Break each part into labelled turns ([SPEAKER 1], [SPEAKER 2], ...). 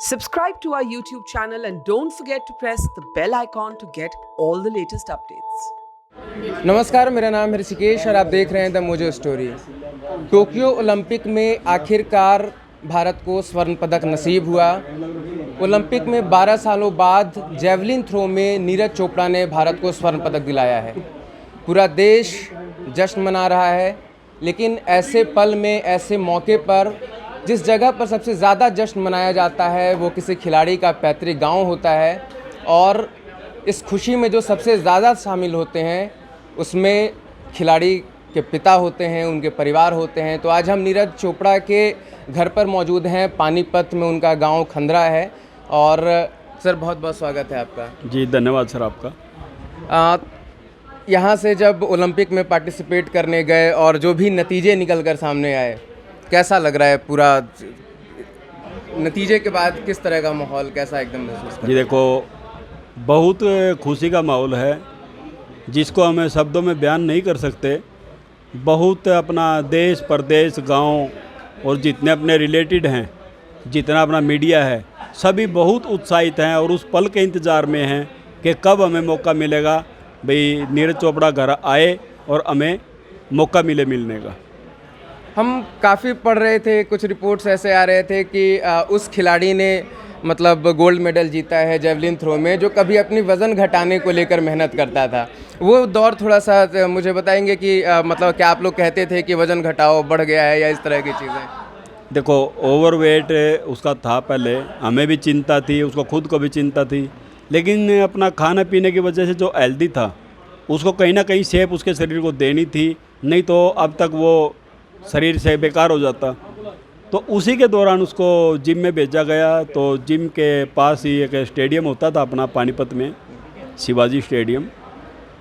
[SPEAKER 1] Subscribe to our YouTube channel and don't forget to press the bell icon to get all the latest updates.
[SPEAKER 2] नमस्कार, मेरा नाम है ऋषिकेश और आप देख रहे हैं the mojo story. Tokyo Olympic में आखिरकार भारत को स्वर्ण पदक नसीब हुआ। ओलंपिक में 12 सालों बाद जेवलिन थ्रो में नीरज चोपड़ा ने भारत को स्वर्ण पदक दिलाया है। पूरा देश जश्न मना रहा है, लेकिन ऐसे पल में, ऐसे मौके पर जिस जगह पर सबसे ज़्यादा जश्न मनाया जाता है वो किसी खिलाड़ी का पैतृक गांव होता है, और इस खुशी में जो सबसे ज़्यादा शामिल होते हैं उसमें खिलाड़ी के पिता होते हैं, उनके परिवार होते हैं। तो आज हम नीरज चोपड़ा के घर पर मौजूद हैं। पानीपत में उनका गांव खंदरा है। और सर, बहुत बहुत स्वागत है आपका।
[SPEAKER 3] जी धन्यवाद सर आपका।
[SPEAKER 2] यहाँ से जब ओलंपिक में पार्टिसिपेट करने गए और जो भी नतीजे निकल कर सामने आए, कैसा लग रहा है? पूरा नतीजे के बाद किस तरह का माहौल, कैसा एकदम महसूस कर?
[SPEAKER 3] जी देखो, बहुत खुशी का माहौल है जिसको हमें शब्दों में बयान नहीं कर सकते। बहुत अपना देश प्रदेश गांव और जितने अपने रिलेटेड हैं, जितना अपना मीडिया है, सभी बहुत उत्साहित हैं और उस पल के इंतज़ार में हैं कि कब हमें मौका मिलेगा, भाई नीरज चोपड़ा घर आए और हमें मौका मिले मिलने का।
[SPEAKER 2] हम काफ़ी पढ़ रहे थे, कुछ रिपोर्ट्स ऐसे आ रहे थे कि उस खिलाड़ी ने मतलब गोल्ड मेडल जीता है जेवलिन थ्रो में जो कभी अपनी वज़न घटाने को लेकर मेहनत करता था। वो दौर थोड़ा सा मुझे बताएंगे कि मतलब क्या आप लोग कहते थे कि वज़न घटाओ, बढ़ गया है, या इस तरह की चीज़ें?
[SPEAKER 3] देखो, ओवरवेट उसका था पहले, हमें भी चिंता थी, उसको खुद को भी चिंता थी, लेकिन अपना खाने पीने की वजह से जो हेल्दी था उसको कहीं ना कहीं शेप उसके शरीर को देनी थी, नहीं तो अब तक वो शरीर से बेकार हो जाता। तो उसी के दौरान उसको जिम में भेजा गया। तो जिम के पास ही एक स्टेडियम होता था अपना पानीपत में, शिवाजी स्टेडियम।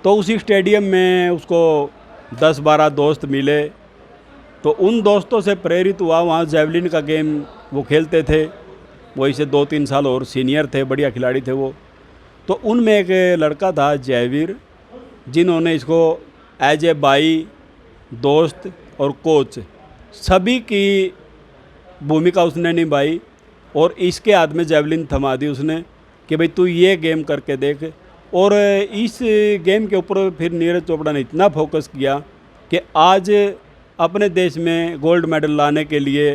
[SPEAKER 3] तो उसी स्टेडियम में उसको 10-12 दोस्त मिले। तो उन दोस्तों से प्रेरित हुआ, वहाँ जेवलिन का गेम वो खेलते थे, वही से 2-3 साल और सीनियर थे, बढ़िया खिलाड़ी थे वो। तो उनमें एक लड़का था जयवीर, जिन्होंने इसको एज ए भाई, दोस्त और कोच सभी की भूमिका उसने निभाई और इसके हाथ में जेवलिन थमा दी उसने कि भाई तू ये गेम करके देख। और इस गेम के ऊपर फिर नीरज चोपड़ा ने इतना फोकस किया कि आज अपने देश में गोल्ड मेडल लाने के लिए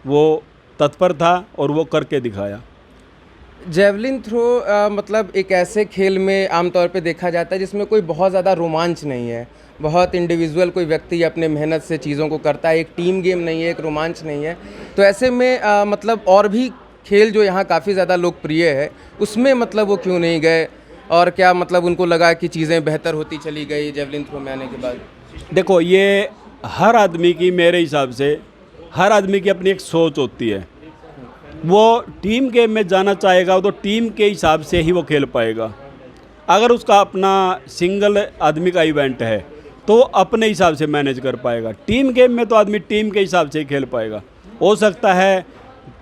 [SPEAKER 3] वो तत्पर था और वो करके दिखाया।
[SPEAKER 2] जेवलिन थ्रो मतलब एक ऐसे खेल में आमतौर पे देखा जाता है जिसमें कोई बहुत ज़्यादा रोमांच नहीं है, बहुत इंडिविजुअल कोई व्यक्ति अपने मेहनत से चीज़ों को करता है, एक टीम गेम नहीं है, एक रोमांच नहीं है। तो ऐसे में मतलब और भी खेल जो यहाँ काफ़ी ज़्यादा लोकप्रिय है उसमें मतलब वो क्यों नहीं गए, और क्या मतलब उनको लगा कि चीज़ें बेहतर होती चली गई जेवलिन थ्रो में आने के बाद?
[SPEAKER 3] देखो, ये हर आदमी की, मेरे हिसाब से हर आदमी की अपनी एक सोच होती है। वो टीम गेम में जाना चाहेगा तो टीम के हिसाब से ही वो खेल पाएगा। अगर उसका अपना सिंगल आदमी का इवेंट है तो वो अपने हिसाब से मैनेज कर पाएगा। टीम गेम में तो आदमी टीम के हिसाब से ही खेल पाएगा। हो सकता है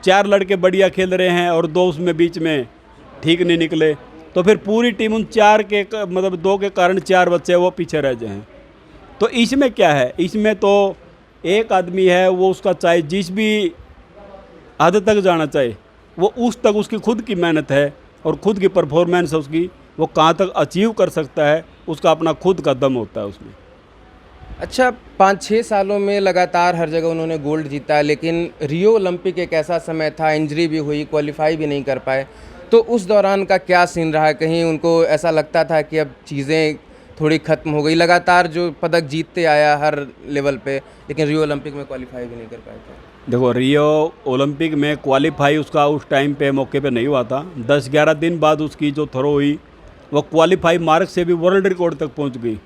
[SPEAKER 3] 4 लड़के बढ़िया खेल रहे हैं और 2 उसमें बीच में ठीक नहीं निकले, तो फिर पूरी टीम उन 4 के मतलब 2 के कारण 4 बच्चे वो पीछे रह जाएं। तो इसमें क्या है, इसमें तो एक आदमी है, वो उसका चाहे जिस भी हद तक जाना चाहे वो उस तक उसकी खुद की मेहनत है और खुद की परफॉर्मेंस है उसकी, वो कहाँ तक अचीव कर सकता है, उसका अपना खुद का दम होता है उसमें।
[SPEAKER 2] अच्छा, 5-6 सालों में लगातार हर जगह उन्होंने गोल्ड जीता, लेकिन रियो ओलंपिक एक ऐसा समय था, इंजरी भी हुई, क्वालिफाई भी नहीं कर पाए। तो उस दौरान का क्या सीन रहा? कहीं उनको ऐसा लगता था कि अब चीज़ें थोड़ी ख़त्म हो गई? लगातार जो पदक जीतते आया हर लेवल पे, लेकिन रियो ओलंपिक में क्वालिफाई भी नहीं कर पाए थे।
[SPEAKER 3] देखो, रियो ओलंपिक में क्वालिफाई उसका उस टाइम पे मौके पे नहीं हुआ था। 10-11 दिन बाद उसकी जो थ्रो हुई वो क्वालिफाई मार्क से भी वर्ल्ड रिकॉर्ड तक पहुंच गई।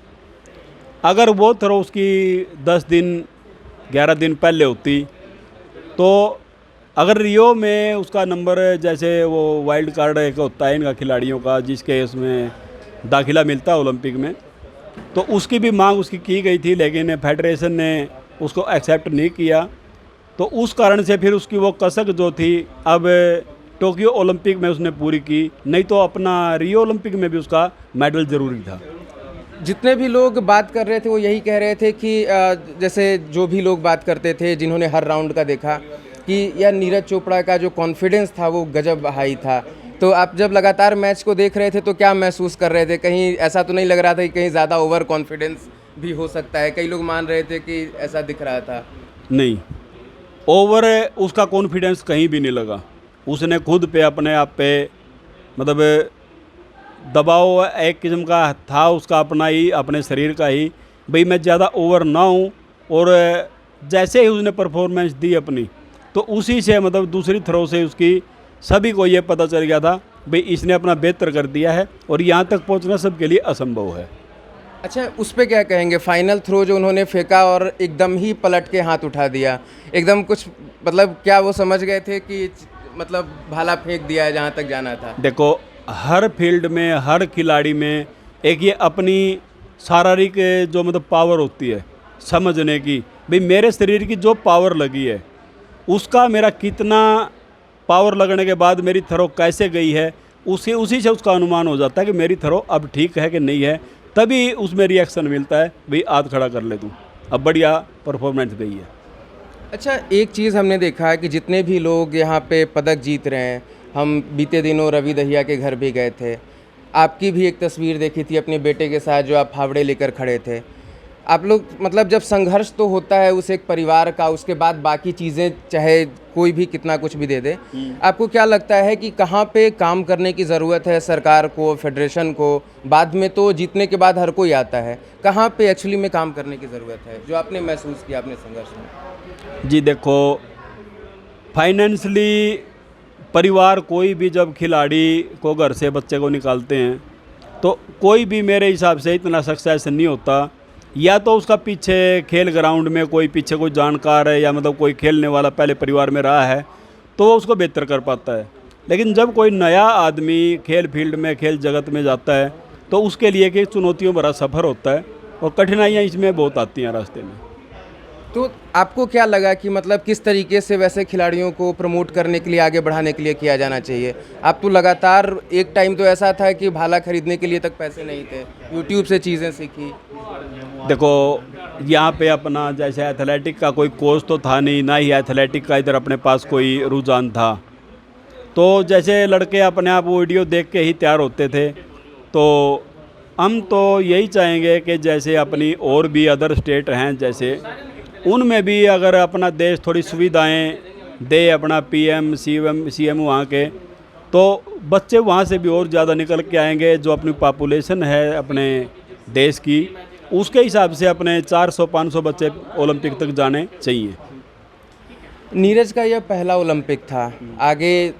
[SPEAKER 3] अगर वो थ्रो उसकी 10 दिन 11 दिन पहले होती तो अगर रियो में उसका नंबर, जैसे वो वाइल्ड कार्ड एक होता है इनका खिलाड़ियों का जिसके उसमें दाखिला मिलता है ओलंपिक में, तो उसकी भी मांग उसकी की गई थी, लेकिन फेडरेशन ने उसको एक्सेप्ट नहीं किया। तो उस कारण से फिर उसकी वो कसक जो थी अब टोक्यो ओलंपिक में उसने पूरी की, नहीं तो अपना रियो ओलंपिक में भी उसका मेडल ज़रूरी था।
[SPEAKER 2] जितने भी लोग बात कर रहे थे वो यही कह रहे थे कि जैसे जो भी लोग बात करते थे, जिन्होंने हर राउंड का देखा, कि यार नीरज चोपड़ा का जो कॉन्फिडेंस था वो गजब हाई था। तो आप जब लगातार मैच को देख रहे थे तो क्या महसूस कर रहे थे? कहीं ऐसा तो नहीं लग रहा था कि कहीं ज़्यादा ओवर कॉन्फिडेंस भी हो सकता है? कई लोग मान रहे थे कि ऐसा दिख रहा था।
[SPEAKER 3] नहीं, ओवर उसका कॉन्फिडेंस कहीं भी नहीं लगा। उसने खुद पे अपने आप पे मतलब दबाव एक किस्म का था उसका अपना ही, अपने शरीर का ही, भाई मैं ज़्यादा ओवर ना हूँ। और जैसे ही उसने परफॉर्मेंस दी अपनी, तो उसी से मतलब दूसरी थ्रो से उसकी सभी को ये पता चल गया था भाई इसने अपना बेहतर कर दिया है और यहाँ तक पहुँचना सबके लिए असंभव है।
[SPEAKER 2] अच्छा, उस पे क्या कहेंगे? फाइनल थ्रो जो उन्होंने फेंका और एकदम ही पलट के हाथ उठा दिया, एकदम कुछ मतलब क्या वो समझ गए थे कि मतलब भाला फेंक दिया है जहाँ तक जाना था?
[SPEAKER 3] देखो, हर फील्ड में हर खिलाड़ी में एक ये अपनी शारीरिक जो मतलब पावर होती है समझने की, भाई मेरे शरीर की जो पावर लगी है उसका मेरा कितना पावर लगने के बाद मेरी थ्रो कैसे गई है, उसी से उसका अनुमान हो जाता है कि मेरी थ्रो अब ठीक है कि नहीं है। तभी उसमें रिएक्शन मिलता है, भाई हाथ खड़ा कर ले तू, अब बढ़िया परफॉर्मेंस गई है।
[SPEAKER 2] अच्छा, एक चीज़ हमने देखा है कि जितने भी लोग यहाँ पे पदक जीत रहे हैं, हम बीते दिनों रवि दहिया के घर भी गए थे, आपकी भी एक तस्वीर देखी थी अपने बेटे के साथ जो आप फावड़े लेकर खड़े थे। आप लोग मतलब जब संघर्ष तो होता है उस एक परिवार का, उसके बाद बाकी चीज़ें चाहे कोई भी कितना कुछ भी दे दे, आपको क्या लगता है कि कहाँ पे काम करने की ज़रूरत है सरकार को, फेडरेशन को? बाद में तो जीतने के बाद हर कोई आता है, कहाँ पे एक्चुअली में काम करने की ज़रूरत है जो आपने महसूस किया अपने संघर्ष में?
[SPEAKER 3] जी देखो, फाइनेंशली परिवार कोई भी जब खिलाड़ी को घर से बच्चे को निकालते हैं तो कोई भी मेरे हिसाब से इतना सक्सेस नहीं होता। या तो उसका पीछे खेल ग्राउंड में कोई पीछे कोई जानकार है या मतलब कोई खेलने वाला पहले परिवार में रहा है तो वो उसको बेहतर कर पाता है। लेकिन जब कोई नया आदमी खेल फील्ड में, खेल जगत में जाता है तो उसके लिए कि चुनौतियों भरा सफ़र होता है और कठिनाइयाँ इसमें बहुत आती हैं रास्ते में।
[SPEAKER 2] तो आपको क्या लगा कि मतलब किस तरीके से वैसे खिलाड़ियों को प्रमोट करने के लिए, आगे बढ़ाने के लिए किया जाना चाहिए? आप तो लगातार, एक टाइम तो ऐसा था कि भाला खरीदने के लिए तक पैसे नहीं थे, यूट्यूब से चीज़ें सीखी।
[SPEAKER 3] देखो, यहाँ पे अपना जैसे एथलेटिक का कोई कोच तो था नहीं, ना ही एथलेटिक का इधर अपने पास कोई रुझान था। तो जैसे लड़के अपने आप वीडियो देख के ही तैयार होते थे। तो हम तो यही चाहेंगे कि जैसे अपनी और भी अदर स्टेट हैं जैसे, उनमें भी अगर अपना देश थोड़ी सुविधाएं दे, अपना पीएम सीएम वहाँ के, तो बच्चे वहाँ से भी और ज़्यादा निकल के आएंगे। जो अपनी पॉपुलेशन है अपने देश की, उसके हिसाब से अपने 400-500 बच्चे ओलंपिक तक जाने चाहिए।
[SPEAKER 2] नीरज का यह पहला ओलंपिक था, आगे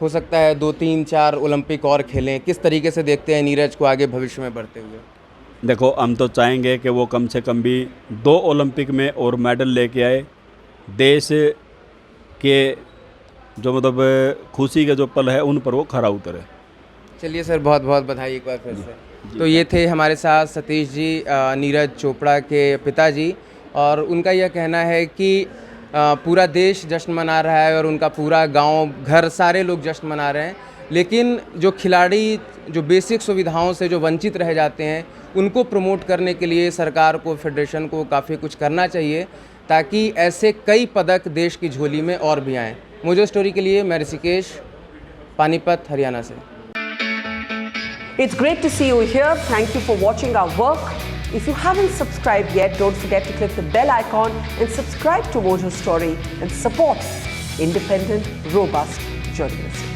[SPEAKER 2] हो सकता है 2, 3, 4 ओलंपिक और खेलें। किस तरीके से देखते हैं नीरज को आगे भविष्य में बढ़ते हुए?
[SPEAKER 3] देखो, हम तो चाहेंगे कि वो कम से कम भी 2 ओलंपिक में और मेडल लेके आए, देश के जो मतलब खुशी के जो पल है उन पर वो खरा उतरे।
[SPEAKER 2] चलिए सर, बहुत बहुत बधाई एक बार फिर से। तो ये थे हमारे साथ सतीश जी, नीरज चोपड़ा के पिताजी, और उनका यह कहना है कि पूरा देश जश्न मना रहा है और उनका पूरा गांव, घर, सारे लोग जश्न मना रहे हैं। लेकिन जो खिलाड़ी जो बेसिक सुविधाओं से जो वंचित रह जाते हैं, उनको प्रमोट करने के लिए सरकार को, फेडरेशन को काफ़ी कुछ करना चाहिए ताकि ऐसे कई पदक देश की झोली में और भी आएँ। मोजो स्टोरी के लिए मैं ऋषिकेश, पानीपत, हरियाणा से।
[SPEAKER 1] It's great to see you here. Thank you for watching our work. If you haven't subscribed yet, don't forget to click the bell icon and subscribe to Mojo Story and support independent, robust journalism.